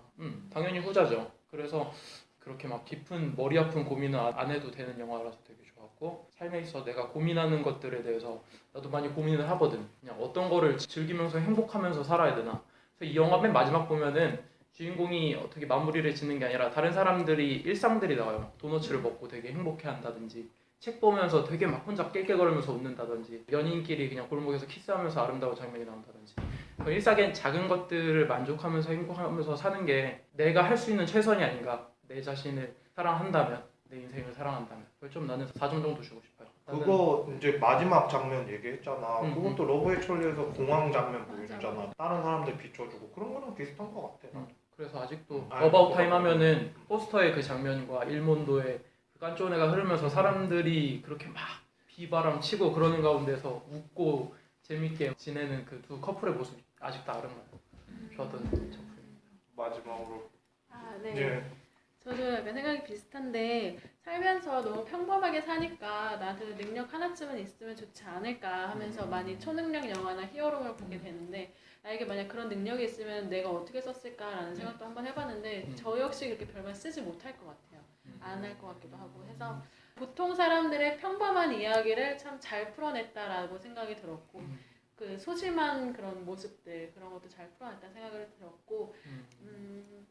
당연히 후자죠. 그래서 그렇게 막 깊은 머리 아픈 고민은 안 해도 되는 영화라서 되게 좋았고 삶에 있어 내가 고민하는 것들에 대해서 나도 많이 고민을 하거든. 그냥 어떤 거를 즐기면서 행복하면서 살아야 되나. 그래서 이 영화 맨 마지막 보면은 주인공이 어떻게 마무리를 짓는 게 아니라 다른 사람들이 일상들이 나와요. 도너츠를 먹고 되게 행복해한다든지 책 보면서 되게 막 혼자 낄낄거리면서 웃는다든지 연인끼리 그냥 골목에서 키스하면서 아름다운 장면이 나온다든지 일상의 작은 것들을 만족하면서 행복하면서 사는 게 내가 할 수 있는 최선이 아닌가. 내 자신을 사랑한다면 내 인생을 사랑한다면 그걸 좀 나는 4점 정도 주고 싶어요. 그거 이제 마지막 장면 얘기했잖아. 그것도 러브 액츄얼리에서 공항 장면 보여주잖아. 다른 사람들 비춰주고 그런 거랑 비슷한 것 같아. 그래서 아직도 아니, 어바웃 타임 하면은 포스터의 그 장면과 일몬도의 그 깐쪼네가 흐르면서 사람들이 그렇게 막 비바람 치고 그러는 가운데서 웃고 재밌게 지내는 그 두 커플의 모습이 아직도 아름다워요. 좋았던 작품입니다. 마지막으로 네. 예. 저도 약간 생각이 비슷한데 살면서 너무 평범하게 사니까 나도 능력 하나쯤은 있으면 좋지 않을까 하면서 많이 초능력 영화나 히어로물 보게 되는데 나에게 만약 그런 능력이 있으면 내가 어떻게 썼을까라는 생각도 한번 해봤는데 저 역시 그렇게 별말 쓰지 못할 것 같아요. 안 할 것 같기도 하고 해서 보통 사람들의 평범한 이야기를 참 잘 풀어냈다라고 생각이 들었고 그 소심한 그런 모습들 그런 것도 잘 풀어냈다는 생각을 들었고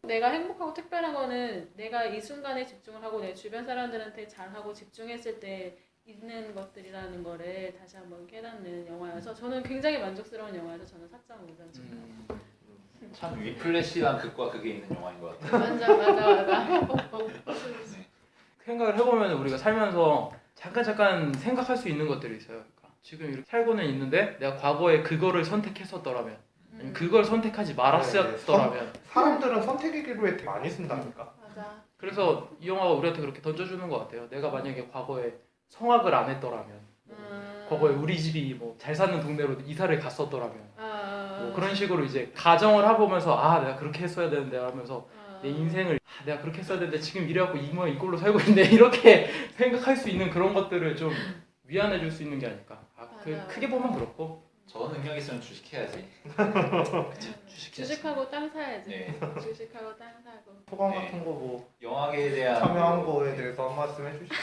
내가 행복하고 특별한 거는 내가 이 순간에 집중을 하고 내 주변 사람들한테 잘하고 집중했을 때 있는 것들이라는 거를 다시 한번 깨닫는 영화여서 저는 굉장히 만족스러운 영화여서 저는 4.5점 줍니다. 참 위플래시한 극과 극이 있는 영화인 것 같아요. 맞아. 생각을 해보면 우리가 살면서 잠깐 생각할 수 있는 것들이 있어요. 그러니까 지금 이렇게 살고는 있는데 내가 과거에 그거를 선택했었더라면 아니면 그걸 선택하지 말았었더라면 사람들은 선택의 기로에 되게 많이 쓴다니까. 맞아. 그래서 이 영화가 우리한테 그렇게 던져주는 것 같아요. 내가 만약에 과거에 성악을 안 했더라면 과거에 우리 집이 뭐 잘 사는 동네로 이사를 갔었더라면 뭐 그런 식으로 이제 가정을 해보면서 아 내가 그렇게 했어야 되는데 하면서 내 인생을 내가 그렇게 했어야 되는데 지금 이래갖고 이 모양 이 꼴로 살고 있네 이렇게 생각할 수 있는 그런 것들을 좀 위안해 줄 수 있는 게 아닐까. 맞아. 크게 보면 그렇고 저 능력 있으면 주식해야지. 주식하고 땅 사야지. 네. 주식하고 땅 사고. 소감 네. 같은 거 뭐 영화계에 대한 참여한 거에 대해서 한 말씀 해주시죠.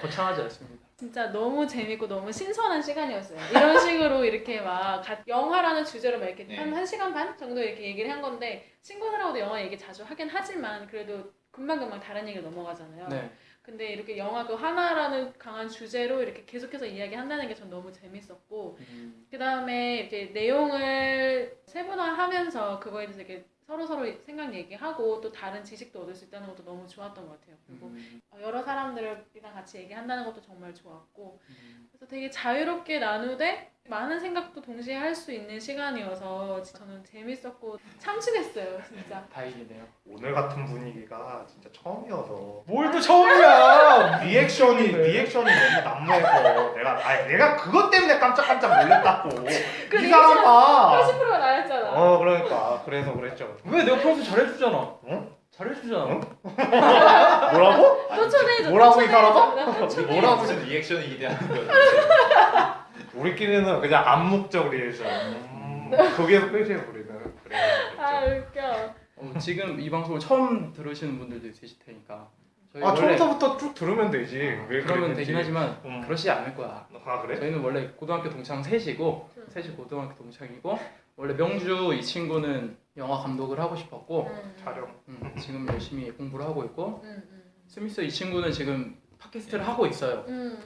거창하지 않습니다. 진짜 너무 재밌고 너무 신선한 시간이었어요. 이런 식으로 이렇게 막 영화라는 주제로 막 이렇게 네. 한 1시간 반 정도 이렇게 얘기를 한 건데 친구들하고도 영화 얘기 자주 하긴 하지만 그래도 금방금방 다른 얘기로 넘어가잖아요. 네. 근데 이렇게 영화 그 하나라는 강한 주제로 이렇게 계속해서 이야기한다는 게 전 너무 재밌었고 그 다음에 이렇게 내용을 세분화하면서 그거에 대해서 이렇게 서로 생각 얘기하고 또 다른 지식도 얻을 수 있다는 것도 너무 좋았던 것 같아요. 그리고 여러 사람들이랑 같이 얘기한다는 것도 정말 좋았고 그래서 되게 자유롭게 나누되 많은 생각도 동시에 할 수 있는 시간이어서 저는 재밌었고 참신했어요 진짜. 다행이네요. 오늘 같은 분위기가 진짜 처음이어서. 뭘 또 처음이야. 리액션이 너무 난무해서 내가 그것 때문에 깜짝깜짝 놀랐다고. 그 이 사람아. 80%가 나였잖아. 그러니까 그래서 그랬죠. 왜 내가 평소 잘해주잖아. 응? 잘해주잖아. 응? 뭐라고? 또 초대해줘. 뭐라고 이 사람아? 뭐라고 무슨 리액션이 기대하는 거야? 우리끼리는 그냥 암묵적 리액션. 거기에서 끝이에요 우리는. 그래. 아 웃겨. 지금 이 방송을 처음 들으시는 분들도 있으실 테니까 저희 처음부터 쭉 들으면 되지. 왜 그러면 그랬는지. 되긴 하지만 그러시지 않을 거야. 아 그래? 저희는 원래 고등학교 동창 셋이고 셋이 고등학교 동창이고 원래 명주 이 친구는 영화 감독을 하고 싶었고 촬영. 지금 열심히 공부를 하고 있고 스미스 이 친구는 지금 팟캐스트를 하고 있어요.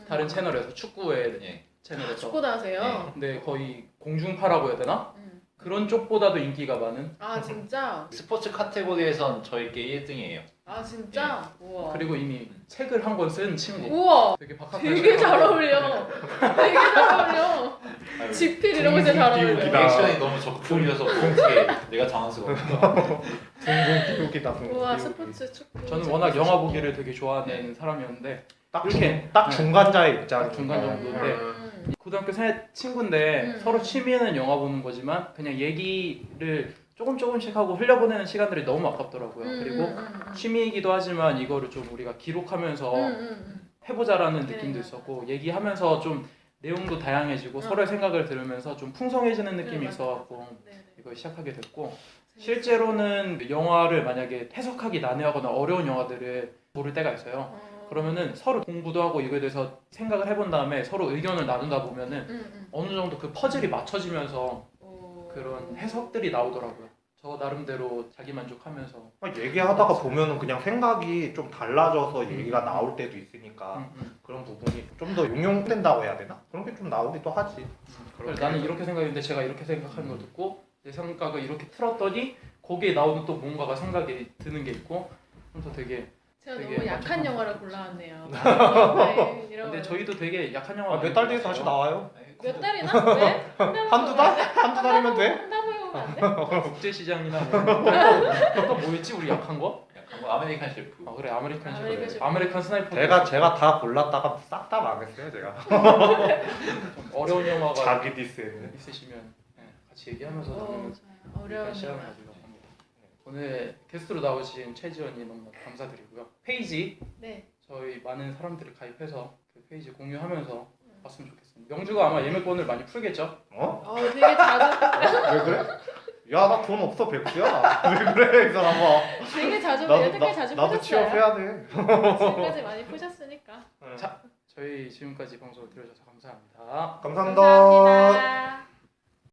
다른 채널에서 축구의 예. 채널에서. 축구도 하세요? 근데 거의 공중파라고 해야 되나? 그런 쪽보다도 인기가 많은. 아 진짜? 스포츠 카테고리에선 저희께 1등이에요. 아 진짜? 우와. 그리고 이미 책을 한 권 쓴 친구. 우와. 되게 박학한 되게 잘 친구라고. 어울려. 되게 잘 어울려. 지필 이런 거 진짜 잘 어울려. 둥둥 리액션이 너무 적극적이어서 어떻게 내가 당황스러웠다. 둥둥 띄우기다. 우와 스포츠 축구. 저는 워낙 영화 보기를 되게 좋아하는 사람이었는데 이렇게 딱 중간자의 입장. 딱 중간 정도인데 고등학교 새 친구인데 서로 취미는 영화 보는 거지만 그냥 얘기를 조금씩 하고 흘려보내는 시간들이 너무 아깝더라고요. 그리고 취미이기도 하지만 이거를 좀 우리가 기록하면서 해보자라는 느낌도 있었고 얘기하면서 좀 내용도 다양해지고 서로의 생각을 들으면서 좀 풍성해지는 느낌이 있어갖고 이걸 시작하게 됐고 실제로는 영화를 만약에 해석하기 난해하거나 어려운 영화들을 고를 때가 있어요. 그러면은 서로 공부도 하고 이거에 대해서 생각을 해본 다음에 서로 의견을 나누다 보면은 어느 정도 그 퍼즐이 맞춰지면서 그런 해석들이 나오더라고요. 저 나름대로 자기 만족하면서 얘기하다가 보면은 그냥 생각이 좀 달라져서 얘기가 나올 때도 있으니까 그런 부분이 좀 더 응용된다고 해야 되나? 그런 게 좀 나오기도 하지. 그래서 나는 이렇게 생각했는데 제가 이렇게 생각하는 걸 듣고 내 생각을 이렇게 틀었더니 거기에 나오는 또 뭔가가 생각이 드는 게 있고 그래서 되게 제가 되게 너무 약한 만족합니다. 영화를 골라왔네요. 근데 저희도 되게 약한 영화 몇 달 뒤에 다시 나와요. 몇 달이나? 왜? 한두 달? 한두 달이면 돼? 한달 후에 오면 안 돼? 국제시장이나 또 뭐였지 우리 약한 거? 약간 뭐 아메리칸 셰프. 아 그래 아메리칸 아메리칸 셰프 셰프. 아메리칸 스나이퍼 제가 다 골랐다가 싹 다 망했어요 제가. 좀 어려운 영화가 자기 디스에는. 있으시면 네, 같이 얘기하면서 오, 나누는 좋아요. 어려운 시간을 영화. 가지려고 합니다. 오늘 게스트로 나오신 최지원님 너무 감사드리고요. 페이지 네. 저희 많은 사람들이 가입해서 그 페이지 공유하면서 봤으면 좋겠습니다. 명주가 아마 예매권을 많이 풀겠죠? 어? 되게 자주 왜 그래? 야 나 돈 없어 백수야. 왜 그래 이 사람아. 되게 자주 나도 여태까지 자주 나도 푸셨어요. 취업해야 돼. 지금까지 많이 푸셨으니까. 자, 저희 지금까지 방송을 들어주셔서 감사합니다. 감사합니다. 감사합니다.